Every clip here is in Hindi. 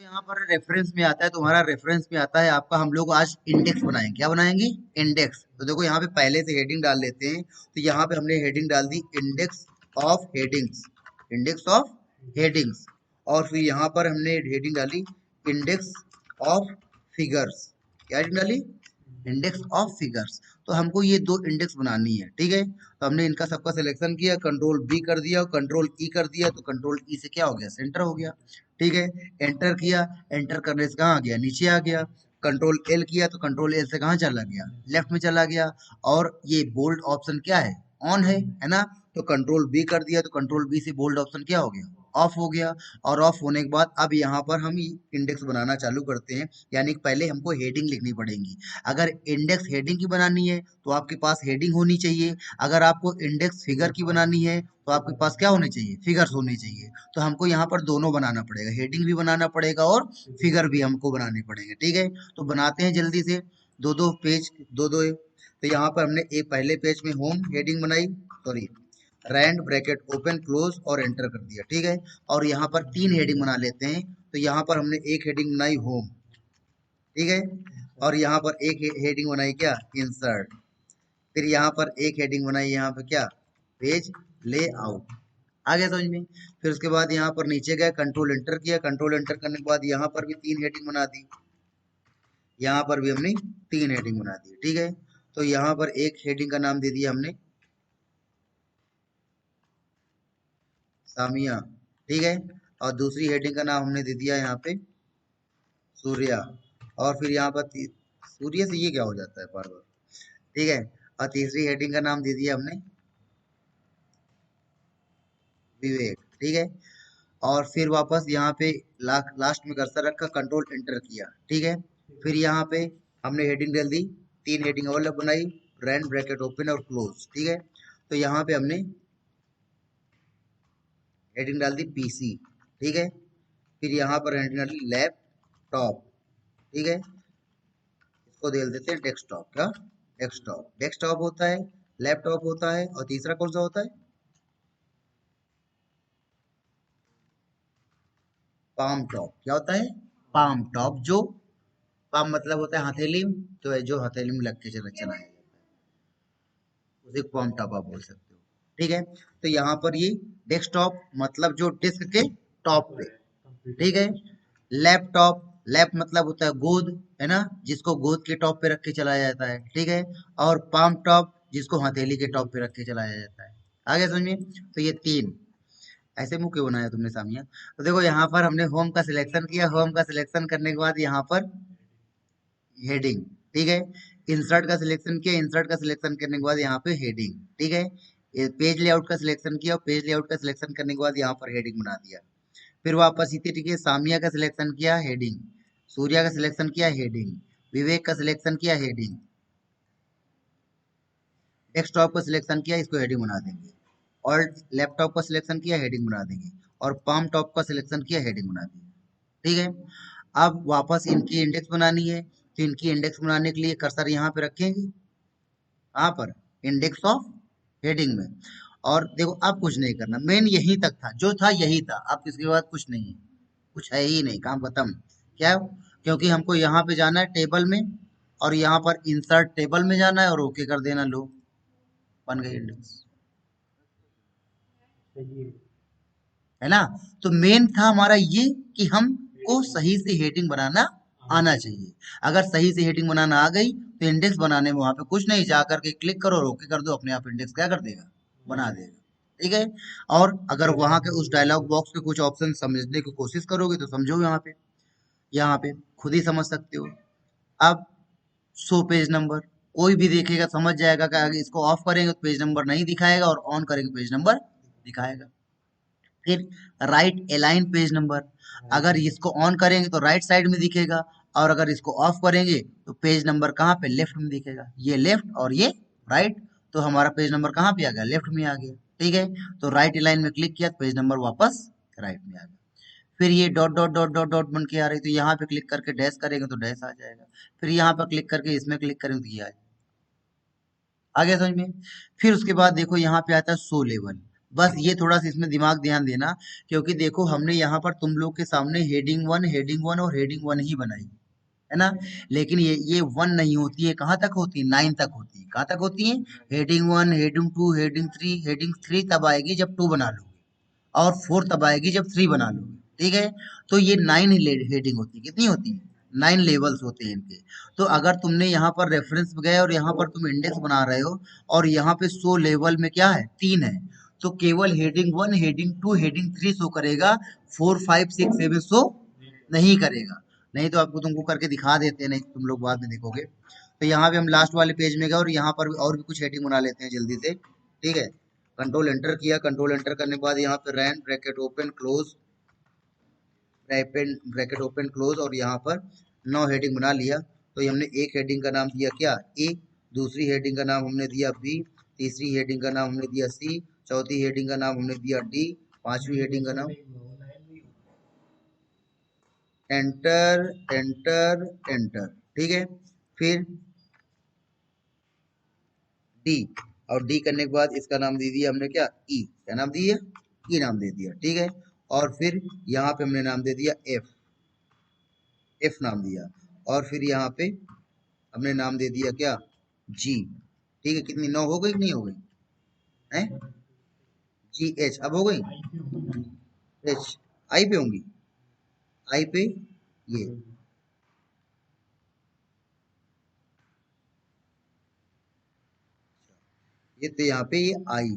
यहाँ पर रेफरेंस में आता है, तुम्हारा रेफरेंस में आता है आपका, हम लोग आज इंडेक्स बनाएंगे। क्या बनाएंगे? इंडेक्स। तो देखो यहाँ पे पहले से हेडिंग डाल लेते हैं। तो यहाँ पे हमने हेडिंग डाल दी index of headings, index of headings. और फिर यहाँ पर हमने हेडिंग डाली इंडेक्स ऑफ फिगर्स। क्या हेडिंग डाली? Index of figures. तो हमको ये दो इंडेक्स बनानी है, ठीक है। तो हमने इनका सबका सिलेक्शन किया, कंट्रोल बी कर दिया और कंट्रोल ई कर दिया। तो कंट्रोल ई से क्या हो गया? सेंटर हो गया, ठीक है। एंटर किया, एंटर करने से कहाँ आ गया? नीचे आ गया। कंट्रोल एल किया तो कंट्रोल एल से कहाँ चला गया? लेफ्ट में चला गया। और ये बोल्ड ऑप्शन क्या है? ऑन है ना। तो कंट्रोल बी कर दिया तो कंट्रोल बी से बोल्ड ऑप्शन क्या हो गया? ऑफ हो गया। और ऑफ होने के बाद अब यहाँ पर हम इंडेक्स बनाना चालू करते हैं। यानी कि पहले हमको हेडिंग लिखनी पड़ेगी। अगर इंडेक्स हेडिंग की बनानी है तो आपके पास हेडिंग होनी चाहिए। अगर आपको इंडेक्स फिगर की बनानी है तो आपके पास क्या होने चाहिए? फिगर्स होने चाहिए। तो हमको यहाँ पर दोनों बनाना पड़ेगा, हेडिंग भी बनाना पड़ेगा और फिगर भी हमको बनाने पड़ेंगे, ठीक है। तो बनाते हैं जल्दी से, दो दो पेज, दो दो। तो यहाँ पर हमने एक पहले पेज में होम हेडिंग बनाई, sorry round bracket open close और एंटर कर दिया, ठीक है। और यहाँ पर तीन हेडिंग बना लेते हैं। तो यहाँ पर हमने एक हेडिंग बनाई होम, ठीक है। और यहाँ पर एक हेडिंग बनाई क्या? इंसर्ट। फिर यहाँ पर एक हेडिंग बनाई यहाँ पे क्या? Page layout. आ गया समझ में? फिर उसके बाद यहाँ पर नीचे गए, कंट्रोल एंटर किया, कंट्रोल एंटर करने के बाद यहाँ पर भी तीन हेडिंग बना दी। यहाँ पर भी हमने तीन हेडिंग बना दी, ठीक है। तो यहाँ पर एक हेडिंग का नाम दे दिया हमने सामिया, ठीक है। और दूसरी हेडिंग का नाम हमने दे दिया यहाँ पे सूर्या। और फिर यहाँ पर सूर्य से ये क्या हो जाता है बार बार, ठीक है। और तीसरी हेडिंग का नाम दे दिया हमने विवेक, ठीक है। और फिर वापस यहाँ पे लास्ट में कर्सर रखा, कंट्रोल एंटर किया, ठीक है। फिर यहाँ पे हमने हेडिंग डाल दी, तीन हेडिंग और बनाई, रैंड ब्रैकेट ओपन और क्लोज, ठीक है। तो यहाँ पे हमने हेडिंग डाल दी पीसी, ठीक है। फिर यहाँ पर हेडिंग डाल दी लैपटॉप, ठीक है। इसको दे देते हैं डेस्कटॉप। क्या? डेस्कटॉप। डेस्कटॉप होता है, लैपटॉप होता है, और तीसरा कौन सा होता है? Palm top. क्या होता है? Palm top. जो पाम मतलब होता है हथेली, तो है जो हथेली में लग के चलाया जाता है, उसे पाम टॉप आप बोल सकते हो, ठीक है। तो यहाँ पर ये डेस्कटॉप मतलब जो डिस्क के टॉप पे, ठीक है। लैपटॉप, लैप मतलब होता है गोद, है ना, जिसको गोद के टॉप पे रख के चलाया जाता है, ठीक है। और पाम टॉप जिसको हथेली के टॉप पे रख के चलाया जाता है। आगे समझिए। तो ये तीन ऐसे मुंह क्यों बनाया तुमने सामिया? तो देखो यहाँ पर हमने होम का सिलेक्शन किया, होम का सिलेक्शन करने के बाद यहाँ पर हेडिंग, ठीक है। इंसर्ट का सिलेक्शन किया, इंसर्ट का सिलेक्शन करने के बाद यहाँ पे हेडिंग, ठीक है। पेज लेआउट का सिलेक्शन किया, पेज लेआउट का सिलेक्शन करने के बाद यहाँ पर हेडिंग बना दिया। फिर वापस इसी तरीके सामिया का सिलेक्शन किया, हेडिंग। सूर्या का सिलेक्शन किया, हेडिंग। विवेक का सिलेक्शन किया, हेडिंग। डेस्कटॉप का सिलेक्शन किया, इसको हेडिंग बना देंगे। और लैपटॉप का सिलेक्शन किया, हेडिंग बना देंगे। और पाम टॉप का सिलेक्शन किया, हेडिंग बना देंगे, ठीक है। अब वापस इनकी इंडेक्स बनानी है। तो इनकी इंडेक्स बनाने के लिए कर्सर यहाँ पे रखेंगे, कहाँ पर? इंडेक्स ऑफ हेडिंग में। और देखो अब कुछ नहीं करना, मेन यही तक था, जो था यही था, अब इसके बाद कुछ नहीं है, कुछ है ही नहीं, काम खत्म। क्या? क्योंकि हमको यहाँ पे जाना है टेबल में, और यहाँ पर इंसर्ट टेबल में जाना है और ओके कर देना। लो, बन गई इंडेक्स, है ना। तो मेन था हमारा ये कि हमको सही से हेडिंग बनाना आना चाहिए। अगर सही से हेडिंग बनाना आ गई तो इंडेक्स बनाने में वहां पे कुछ नहीं, जा करके क्लिक करो और ओके कर दो, अपने आप इंडेक्स क्या कर देगा? बना देगा, ठीक है। और अगर वहां के उस डायलॉग बॉक्स के कुछ ऑप्शन समझने की कोशिश करोगे तो समझो, यहाँ पे खुद ही समझ सकते हो। अब शो पेज नंबर, कोई भी देखेगा समझ जाएगा कि अगर इसको ऑफ करेंगे तो पेज नंबर नहीं दिखाएगा और ऑन करेंगे पेज नंबर दिखाएगा। फिर राइट अलाइन पेज नंबर, अगर इसको ऑन करेंगे तो राइट साइड में दिखेगा, और अगर इसको ऑफ करेंगे तो पेज नंबर कहाँ पे? लेफ्ट में दिखेगा। ये लेफ्ट और ये राइट, तो हमारा पेज नंबर कहाँ पे आ गया? लेफ्ट में आ गया, ठीक है। तो राइट अलाइन में क्लिक किया तो पेज नंबर वापस राइट में आ गया। फिर ये dot dot dot dot dot बन के आ रही, तो यहाँ पे क्लिक करके डैश करेंगे तो डैश आ जाएगा। फिर यहाँ पर क्लिक करके इसमें क्लिक करेंगे तो ये आ जाएगा। आ गया समझ में? फिर उसके बाद देखो यहाँ पे आता है शो लेवल। बस ये थोड़ा सा इसमें दिमाग ध्यान देना, क्योंकि देखो हमने यहाँ पर तुम लोग के सामने हेडिंग वन और हेडिंग वन ही बनाई है ना। लेकिन ये वन नहीं होती है, कहाँ तक होती है, नाइन तक होती है। कहाँ तक होती है, heading one, heading two, heading three तब आएगी जब टू बना लोगे, और फोर तब आएगी जब थ्री बना लोगे। ठीक है, तो ये नाइन हेडिंग होती है। कितनी होती है, नाइन लेवल्स होते हैं इनके। तो अगर तुमने यहाँ पर रेफरेंस गए और यहाँ पर तुम इंडेक्स बना रहे हो, और यहाँ पे शो लेवल में क्या है, तीन है, तो केवल heading one, heading two, heading three show करेगा, four five six seven show नहीं करेगा। नहीं तो आपको तुमको करके दिखा देते हैं, नहीं तो तुम लोग बाद में देखोगे। तो यहाँ पे हम लास्ट वाले पेज में गए और यहाँ पर और भी कुछ हेडिंग बना लेते हैं जल्दी से। ठीक है, कंट्रोल एंटर किया, कंट्रोल एंटर करने के बाद यहाँ पे रैन bracket open close, bracket open close, और यहाँ पर 9 हेडिंग बना लिया। तो ये हमने एक हेडिंग का नाम दिया क्या, ए, दूसरी हेडिंग का नाम हमने दिया बी, तीसरी हेडिंग का नाम हमने दिया सी, चौथी हेडिंग का नाम हमने दिया डी, पांचवी हेडिंग का नाम एंटर एंटर एंटर। ठीक है, फिर डी, और डी करने के बाद इसका नाम दे दिया हमने क्या, ई, क्या नाम दिया, ई नाम दे दिया। ठीक है, और फिर यहाँ पे हमने नाम दे दिया एफ, एफ नाम दिया, और फिर यहाँ पे हमने नाम दे दिया क्या, जी। ठीक है, कितनी, 9 हो गई कि नहीं हो गई है, जी एच, अब हो गई, एच, आई पे होंगी, आई पे ये, ये तो यहाँ पे ये आई,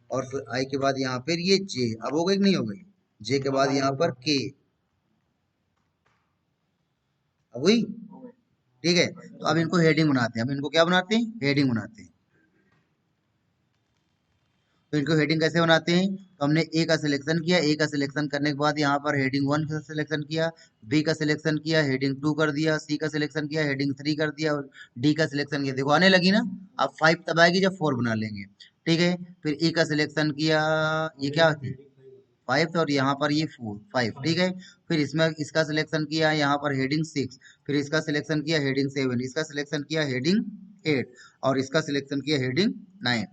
और फिर आई के बाद यहाँ पर ये जे, अब हो गई कि नहीं हो गई, जे के बाद यहाँ पर के, अब हुई। ठीक है, तो अब इनको हेडिंग बनाते हैं, अब इनको क्या बनाते हैं, हेडिंग बनाते हैं। तो इनको हेडिंग कैसे बनाते हैं, तो हमने ए का सिलेक्शन किया, ए का सिलेक्शन करने के बाद यहाँ पर हेडिंग वन का सिलेक्शन किया, बी का सिलेक्शन किया, हेडिंग टू कर दिया, सी का सिलेक्शन किया, हेडिंग थ्री कर दिया, और डी का सिलेक्शन किया। देखो आने लगी ना, अब फाइव तब आएगी जब फोर बना लेंगे। ठीक है, फिर ई का सिलेक्शन किया, ये क्या होती है, फाइव, और यहाँ पर ये फोर फाइव। ठीक है, फिर इसमें इसका सिलेक्शन किया यहाँ पर हेडिंग सिक्स, फिर इसका सिलेक्शन किया हेडिंग सेवन, इसका सिलेक्शन किया हेडिंग एट, और इसका सिलेक्शन किया हेडिंग नाइन।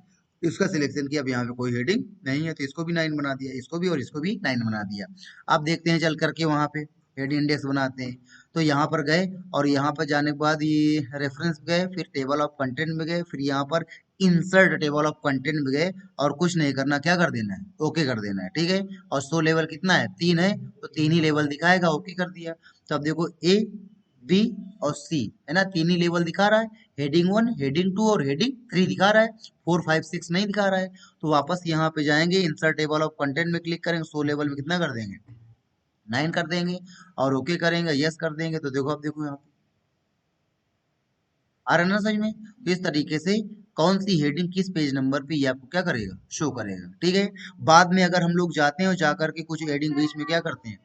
इसका सिलेक्शन किया, अब यहाँ पे कोई हेडिंग नहीं है तो इसको भी नाइन बना दिया, इसको भी और इसको भी नाइन बना दिया। अब देखते हैं चल करके वहां पे हेडिंग इंडेक्स बनाते हैं। तो यहाँ पर गए, और यहाँ पर जाने के बाद ये रेफरेंस गए, फिर टेबल ऑफ कंटेंट में गए, फिर यहाँ पर इंसर्ट टेबल ऑफ कंटेंट में गए, और कुछ नहीं करना, क्या कर देना है, ओके कर देना है। ठीक है, और शो लेवल कितना है, तीन है, तो तीन ही लेवल दिखाएगा, ओके कर दिया। तो अब देखो ए, बी और सी, है ना, तीन ही लेवल दिखा रहा है, हेडिंग वन, हेडिंग टू और हेडिंग थ्री दिखा रहा है, फोर फाइव सिक्स नहीं दिखा रहा है। तो वापस यहाँ पे जाएंगे, इंसर्ट टेबल ऑफ कंटेंट में क्लिक करेंगे, शो लेवल में कितना कर देंगे, नाइन कर देंगे, और ओके करेंगे, यस कर देंगे। तो देखो, अब देखो यहाँ पे आ रहा है ना समझ में। तो इस तरीके से कौन सी हेडिंग किस पेज नंबर पे ये आपको क्या करेगा, शो करेगा। ठीक है, बाद में अगर हम लोग जाते हैं और जाकर के कुछ हेडिंग बीच में क्या करते हैं,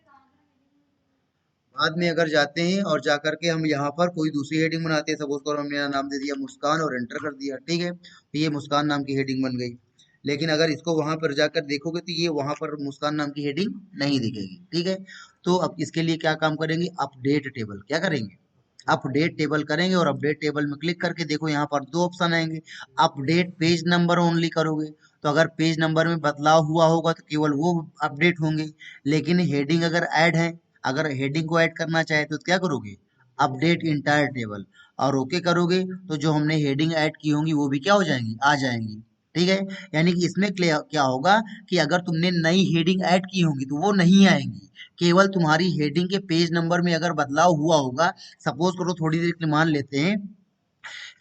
बाद में अगर जाते हैं और जाकर के हम यहाँ पर कोई दूसरी हेडिंग बनाते हैं, सपोज करो हमने यहाँ नाम दे दिया मुस्कान और एंटर कर दिया। ठीक है, तो ये मुस्कान नाम की हेडिंग बन गई। लेकिन अगर इसको वहां पर जाकर देखोगे तो ये वहां पर मुस्कान नाम की हेडिंग नहीं दिखेगी। ठीक है, तो अब इसके लिए क्या काम करेंगे, अपडेट टेबल, क्या करेंगे, अपडेट टेबल करेंगे, और अपडेट टेबल में क्लिक करके देखो यहाँ पर दो ऑप्शन आएंगे, अपडेट पेज नंबर ओनली करोगे, तो अगर पेज नंबर में बदलाव हुआ होगा तो केवल वो अपडेट होंगे। लेकिन हेडिंग अगर ऐड है, अगर हेडिंग को ऐड करना चाहे तो क्या करोगे, अपडेट इंटायर टेबल, और ओके करोगे तो जो हमने हेडिंग ऐड की होंगी वो भी क्या हो जाएंगी, आ जाएंगी। ठीक है, यानी कि इसमें क्या होगा कि अगर तुमने नई हेडिंग ऐड की होंगी तो वो नहीं आएंगी, केवल तुम्हारी हेडिंग के पेज नंबर में अगर बदलाव हुआ होगा। सपोज करो थोड़ी देर के लिए मान लेते हैं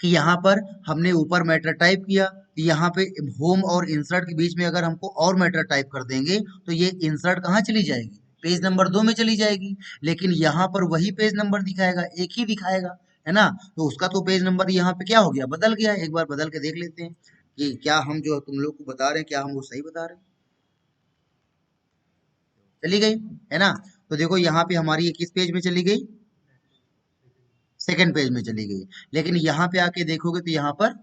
कि यहाँ पर हमने ऊपर मैटर टाइप किया, यहाँ पे होम और इंसर्ट के बीच में अगर हमको और मैटर टाइप कर देंगे तो ये इंसर्ट कहाँ चली जाएगी, पेज नंबर 2 में चली जाएगी। लेकिन यहाँ पर वही पेज नंबर दिखाएगा, एक ही दिखाएगा, है ना। तो उसका तो पेज नंबर यहाँ पे क्या हो गया, बदल गया। एक बार बदल के देख लेते हैं कि क्या हम जो तुम लोग को बता रहे हैं क्या हम वो सही बता रहे हैं। चली गई, है ना। तो देखो यहाँ पे हमारी ये किस पेज में चली गई, सेकंड पेज में चली गई। लेकिन यहाँ पे आके देखोगे तो यहाँ पर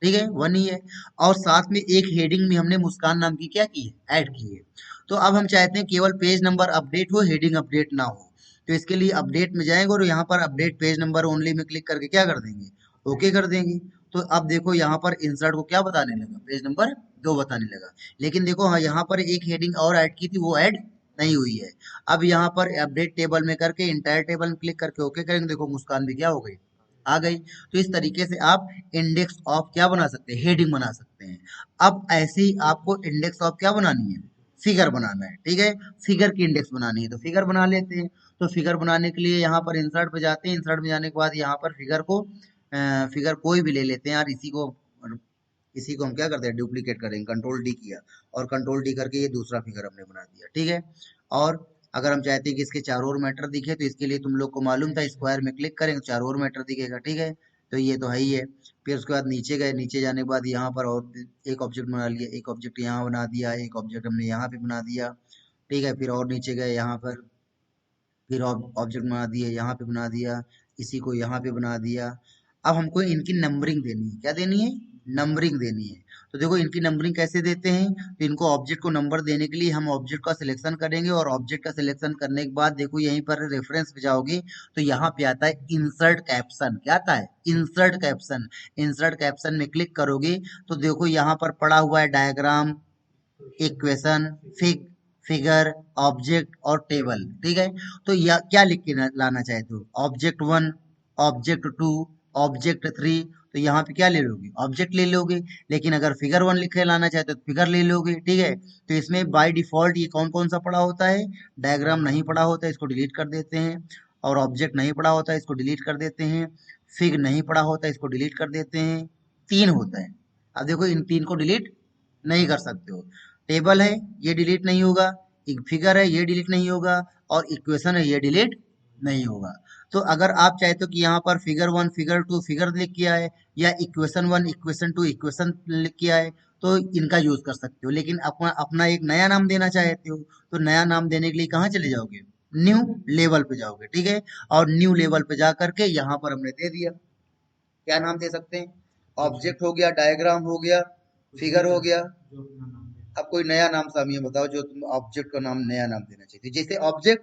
ठीक है वन ही है, और साथ में एक हेडिंग में हमने मुस्कान नाम की क्या की है, ऐड की है। तो अब हम चाहते हैं केवल पेज नंबर अपडेट हो, हेडिंग अपडेट ना हो। तो इसके लिए अपडेट में जाएंगे और यहाँ पर अपडेट पेज नंबर ओनली में क्लिक करके क्या कर देंगे, ओके कर देंगे। तो अब देखो यहाँ पर इंसर्ट को क्या बताने लगा, पेज नंबर 2 बताने लगा। लेकिन देखो हाँ, यहाँ पर एक हेडिंग और ऐड की थी, वो ऐड नहीं हुई है। अब यहाँ पर अपडेट टेबल में करके इंटायर टेबल में क्लिक करके ओके करेंगे, देखो मुस्कान भी क्या हो गई, आ गई। तो इस तरीके से आप इंडेक्स ऑफ क्या बना सकते हैं, हेडिंग बना सकते हैं। अब ऐसे ही आपको इंडेक्स ऑफ क्या बनानी है, फिगर बनाना है, ठीक है। फिगर की इंडेक्स बनानी है तो फिगर बना लेते हैं। तो फिगर बनाने के लिए यहाँ पर इंसर्ट पे जाते हैं, इंसर्ट में जाने के बाद यहाँ पर फिगर को फिगर कोई भी ले लेते हैं यार, इसी को हम क्या करते हैं, डुप्लीकेट करेंगे, कंट्रोल डी किया और कंट्रोल डी करके ये दूसरा फिगर हमने बना दिया, ठीक है। और अगर हम चाहते हैं कि इसके चारों ओर मैटर दिखे, तो इसके लिए तुम लोग को मालूम था, स्क्वायर में क्लिक करेंगे चारों ओर मैटर दिखेगा, ठीक है। तो ये तो है ही है। फिर उसके बाद नीचे गए, नीचे जाने के बाद यहाँ पर और एक ऑब्जेक्ट बना लिया, एक ऑब्जेक्ट यहाँ बना दिया, एक ऑब्जेक्ट हमने यहाँ पे बना दिया, ठीक है। फिर और नीचे गए यहाँ पर, फिर ऑब्जेक्ट बना दिए, यहाँ पे बना दिया, इसी को यहाँ पे बना दिया। अब हमको इनकी नंबरिंग देनी है, क्या देनी है, नंबरिंग देनी है। तो देखो इनकी नंबरिंग कैसे देते हैं, तो इनको ऑब्जेक्ट को नंबर देने के लिए हम ऑब्जेक्ट का सिलेक्शन करेंगे, और ऑब्जेक्ट का सिलेक्शन करने के बाद देखो यहीं पर रेफरेंस पे जाओगे तो यहाँ पे आता है इंसर्ट कैप्शन, क्या आता है, इंसर्ट कैप्शन। इंसर्ट कैप्शन में क्लिक करोगे तो देखो यहाँ पर पड़ा हुआ है डायग्राम, इक्वेशन, फिगर, ऑब्जेक्ट और टेबल, ठीक है। तो यह क्या लिख के लाना चाहते हो, ऑब्जेक्ट 1, ऑब्जेक्ट 2, ऑब्जेक्ट 3, तो यहाँ पे क्या ले लोगे, ऑब्जेक्ट ले लोगे। लेकिन अगर फिगर 1 लिख के लाना चाहते हो तो फिगर ले लोगे, ठीक है। तो इसमें बाय डिफॉल्ट ये कौन कौन सा पड़ा होता है, डायग्राम नहीं पड़ा होता है, इसको डिलीट कर देते हैं। और ऑब्जेक्ट नहीं पड़ा होता है, इसको डिलीट कर देते हैं। फिग नहीं पड़ा होता है, इसको डिलीट कर देते हैं। 3 होता है। अब देखो इन 3 को डिलीट नहीं कर सकते हो। टेबल है, ये डिलीट नहीं होगा, एक फिगर है, ये डिलीट नहीं होगा, और इक्वेशन है, ये डिलीट नहीं होगा। तो अगर आप चाहते हो कि यहाँ पर फिगर 1, फिगर 2, फिगर लिख किया है, या इक्वेशन 1, इक्वेशन 2, इक्वेशन लिख किया है, तो इनका यूज कर सकते हो। लेकिन अपना अपना एक नया नाम देना चाहते हो, तो नया नाम देने के लिए कहाँ चले जाओगे, न्यू लेवल पे जाओगे, ठीक है। और न्यू लेवल पे जा करके यहाँ पर हमने दे दिया, क्या नाम दे सकते हैं, ऑब्जेक्ट हो गया, डायग्राम हो गया, फिगर हो गया। अब कोई नया नाम सामिया बताओ जो तुम ऑब्जेक्ट का नाम, नया नाम देना चाहिए, जैसे ऑब्जेक्ट,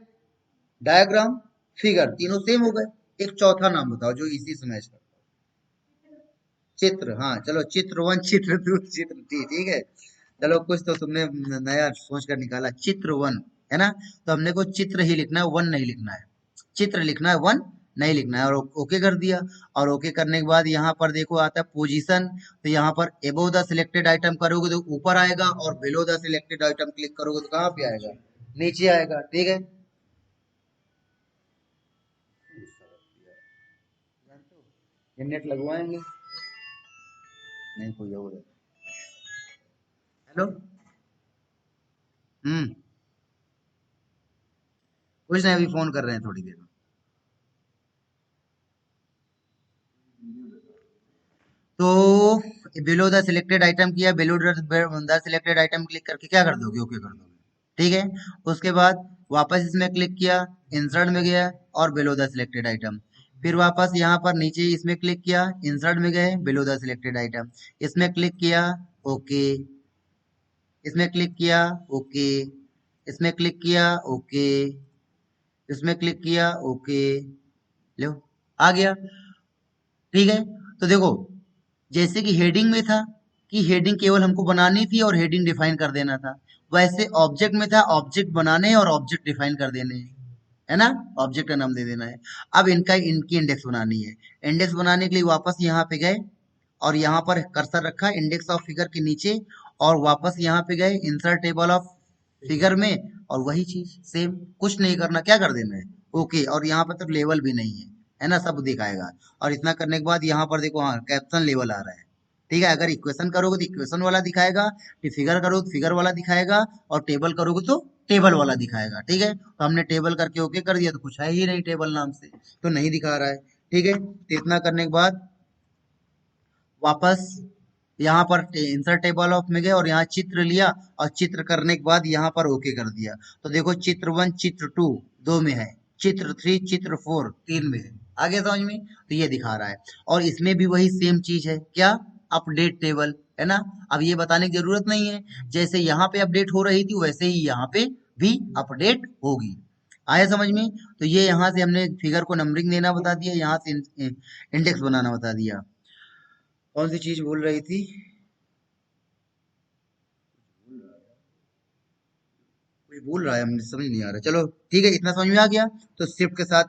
डायग्राम, फिगर तीनों सेम हो गए। एक चौथा नाम बताओ जो इसी से मैच करता है। चित्र, हाँ चलो, चित्र 1, चित्र 2, चित्र 3, ठीक है। चलो कुछ तो तुमने नया सोच कर निकाला, चित्र 1 है ना। तो हमने को चित्र ही लिखना है, 1 नहीं लिखना है, चित्र लिखना है, 1 नहीं लिखना है। और ओके कर दिया। और ओके करने के बाद यहाँ पर देखो आता है पोजीशन, तो यहाँ पर एबोव द सिलेक्टेड आइटम करोगे तो ऊपर आएगा, और below the selected item click करोगे तो कहाँ पे आएगा, नीचे आएगा, ठीक है। ये नेट लगवाएंगे, नहीं कोई और है। हेलो, हम्म, कुछ नहीं, अभी फोन कर रहे हैं थोड़ी देर में। तो बिलो द सिलेक्टेड आइटम किया, below the selected item click करके क्या कर दोगे, ओके कर दोगे, ठीक है। उसके बाद वापस इसमें क्लिक किया, इंसर्ट में गया, और बिलो द सिलेक्टेड आइटम। फिर वापस यहाँ पर नीचे इसमें क्लिक किया, इंसर्ट में गए, बिलो द सिलेक्टेड आइटम, इसमें क्लिक किया, ओके, इसमें क्लिक किया, ओके, इसमें क्लिक किया, ओके, इसमें क्लिक किया, ओके, लो, आ गया, ठीक है। तो देखो जैसे कि हेडिंग में था कि हेडिंग केवल हमको बनानी थी और हेडिंग डिफाइन कर देना था, वैसे ऑब्जेक्ट में था ऑब्जेक्ट बनाने हैं और ऑब्जेक्ट डिफाइन कर देने हैं, है ना, ऑब्जेक्ट का नाम दे देना है। अब इनकी इंडेक्स बनानी है। इंडेक्स बनाने के लिए वापस यहाँ पे गए, और यहाँ पर कर्सर रखा इंडेक्स ऑफ फिगर के नीचे, और वापस यहाँ पे गए इंसर्ट टेबल ऑफ फिगर में, और वही चीज सेम, कुछ नहीं करना, क्या कर देना है, ओके। और यहाँ पर तो लेवल भी नहीं है ना, सब दिखाएगा। और इतना करने के बाद यहाँ पर देखो, हाँ कैप्शन लेवल आ रहा है, ठीक है। अगर इक्वेशन करोगे तो इक्वेशन वाला दिखाएगा, फिर फिगर करोगे तो फिगर वाला दिखाएगा, और टेबल करोगे तो टेबल वाला दिखाएगा, ठीक है। तो हमने टेबल करके ओके कर दिया, तो कुछ है ही नहीं टेबल नाम से, तो नहीं दिखा रहा है, ठीक है। तो इतना करने के बाद वापस यहाँ पर इंसर्ट टेबल ऑफ में गए, और यहाँ चित्र लिया, और चित्र करने के बाद यहाँ पर ओके कर दिया। तो देखो चित्र 1, चित्र 2 2 में है, चित्र 3, चित्र 4 3 में है, आगे समझ में, तो ये दिखा रहा है। और इसमें भी वही सेम चीज है, क्या, अपडेट टेबल, है ना। अब ये बताने की जरूरत नहीं है, जैसे यहाँ पे अपडेट हो रही थी वैसे ही यहाँ पे भी अपडेट होगी, आया समझ में। तो ये यहाँ से हमने फिगर को नंबरिंग देना बता दिया, यहाँ से इंडेक्स बनाना बता दिया। कौन सी चीज भूल रही थी? कुछ भूल रहा है, मुझे समझ नहीं आ रहा। चलो ठीक है, इतना समझ में आ गया। तो शिफ्ट के साथ